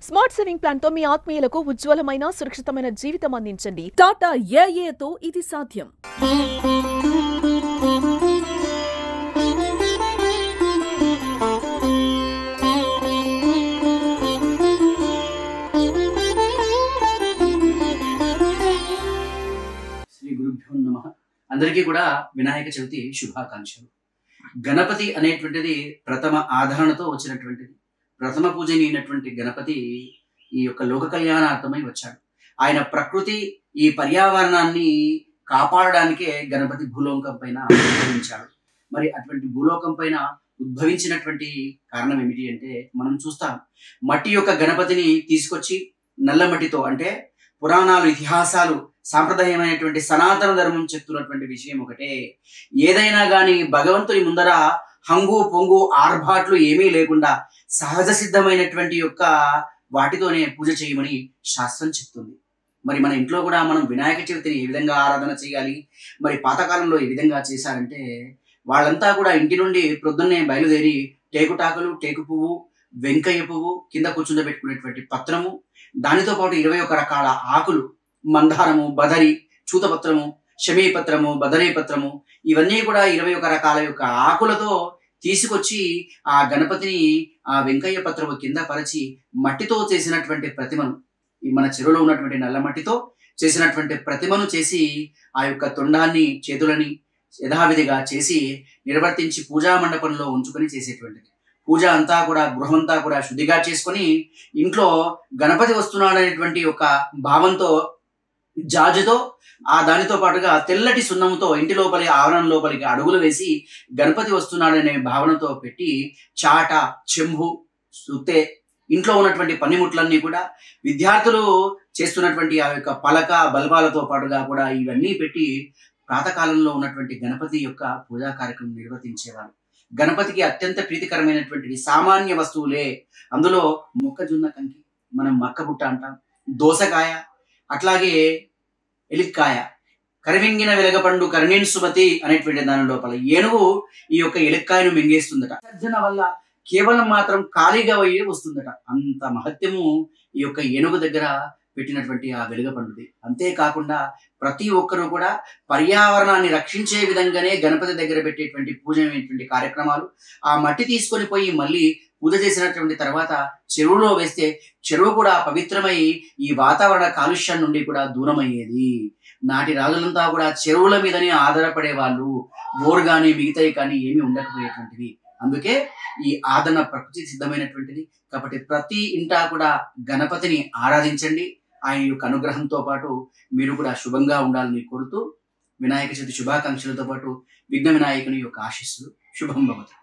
Smart saving plan తో మీ ఆత్మీయులకు ఉజ్వలమైన సురక్షితమైన జీవితం అందించండి. టాటా ఏఏతో ఇది సాధ్యం. శ్రీ గురుభ్యో నమః. అందరికీ కూడా వినాయక చవితి శుభాకాంక్షలు. గణపతి అనేటువంటిది ప్రథమ ఆధారణతో వచ్చినటువంటిది. ప్రథమ పూజనీయమైనటువంటి గణపతి ఈ యొక్క లోక కళ్యాణార్థమై వచ్చాడు. ఆయన ప్రకృతి ఈ పర్యావరణాన్ని కాపాడడానికే గణపతి భూలోకం పైన ఉద్భవించాడు. మరి అటువంటి భూలోకం పైన ఉద్భవించినటువంటి కారణం ఏమిటి అంటే, మనం చూస్తాం మట్టి యొక్క గణపతిని తీసుకొచ్చి నల్ల మట్టితో, అంటే పురాణాలు ఇతిహాసాలు సాంప్రదాయమైనటువంటి సనాతన ధర్మం చెప్తున్నటువంటి విషయం ఒకటే, ఏదైనా కానీ భగవంతుని ముందర హంగు పొంగు ఆర్భాట్లు ఏమీ లేకుండా సహజ సిద్ధమైనటువంటి యొక్క వాటితోనే పూజ చేయమని శాస్త్రం చెప్తుంది. మరి మన ఇంట్లో కూడా మనం వినాయక చవితిని ఏ విధంగా ఆరాధన చేయాలి, మరి పాతకాలంలో ఏ విధంగా చేశారంటే, వాళ్ళంతా కూడా ఇంటి నుండి ప్రొద్దున్నే బయలుదేరి టేకుటాకులు, టేకు పువ్వు, వెంకయ్య పువ్వు, కింద కూర్చుండబెట్టుకునేటువంటి పత్రము, దానితో పాటు 21 రకాల ఆకులు, మందారము, బదరి, చూతపత్రము, శమీపత్రము, బదరీ పత్రము, ఇవన్నీ కూడా 21 రకాల యొక్క ఆకులతో తీసుకొచ్చి ఆ గణపతిని ఆ వెంకయ్య పత్రము కింద పరిచి మట్టితో చేసినటువంటి ప్రతిమను, ఈ మన చెరువులో ఉన్నటువంటి నల్ల మట్టితో చేసినటువంటి ప్రతిమను చేసి ఆ యొక్క తొండాన్ని, చేతులని యథావిధిగా చేసి నిర్వర్తించి పూజా మండపంలో ఉంచుకొని చేసేటువంటిది. పూజ అంతా కూడా, గృహమంతా కూడా శుద్ధిగా చేసుకొని ఇంట్లో గణపతి వస్తున్నాడనేటువంటి ఒక భావంతో జాజుతో ఆ దానితో పాటుగా తెల్లటి సున్నంతో ఇంటి లోపలి ఆవరణ లోపలికి అడుగులు వేసి గణపతి వస్తున్నాడనే భావనతో పెట్టి చాట, చెంబు, సుత్తె, ఇంట్లో ఉన్నటువంటి పనిముట్లన్నీ కూడా విద్యార్థులు చేస్తున్నటువంటి ఆ యొక్క పలక బల్బాలతో పాటుగా కూడా ఇవన్నీ పెట్టి ప్రాతకాలంలో ఉన్నటువంటి గణపతి యొక్క పూజా కార్యక్రమం నిర్వర్తించేవారు. గణపతికి అత్యంత ప్రీతికరమైనటువంటివి సామాన్య వస్తువులే. అందులో మొక్కజొన్న కంకి, మనం మక్కబుట్ట అంటాం, దోసకాయ, అట్లాగే ఎలిక్కాయ, కరివింగిన వెలగపండు కరుణీన్ సుమతి అనేటువంటి దాని లోపల ఏనుగు ఈ యొక్క ఎలిక్కాయను మింగేస్తుందట. సర్జన వల్ల కేవలం మాత్రం ఖాళీగా అయ్యే వస్తుందట. అంత మహత్యము ఈ యొక్క ఏనుగు దగ్గర పెట్టినటువంటి ఆ వెలుగపండుది. అంతేకాకుండా ప్రతి ఒక్కరూ కూడా పర్యావరణాన్ని రక్షించే విధంగానే గణపతి దగ్గర పెట్టేటువంటి పూజమైనటువంటి కార్యక్రమాలు. ఆ మట్టి తీసుకొని పోయి మళ్ళీ పూజ చేసినటువంటి తర్వాత చెరువులో వేస్తే చెరువు కూడా పవిత్రమై ఈ వాతావరణ కాలుష్యం నుండి కూడా దూరమయ్యేది. నాటి రాజులంతా కూడా చెరువుల మీదనే ఆధారపడే వాళ్ళు. బోర్ కానీ మిగతాయి కానీ ఏమీ ఉండకపోయేటువంటివి. అందుకే ఈ ఆదరణ ప్రకృతి సిద్ధమైనటువంటిది. కాబట్టి ప్రతి ఇంటా కూడా గణపతిని ఆరాధించండి. ఆయన యొక్క అనుగ్రహంతో పాటు మీరు కూడా శుభంగా ఉండాలని కోరుతూ వినాయక చవితి శుభాకాంక్షలతో పాటు విఘ్న వినాయకుని యొక్క ఆశీస్సులు. శుభం భవతు.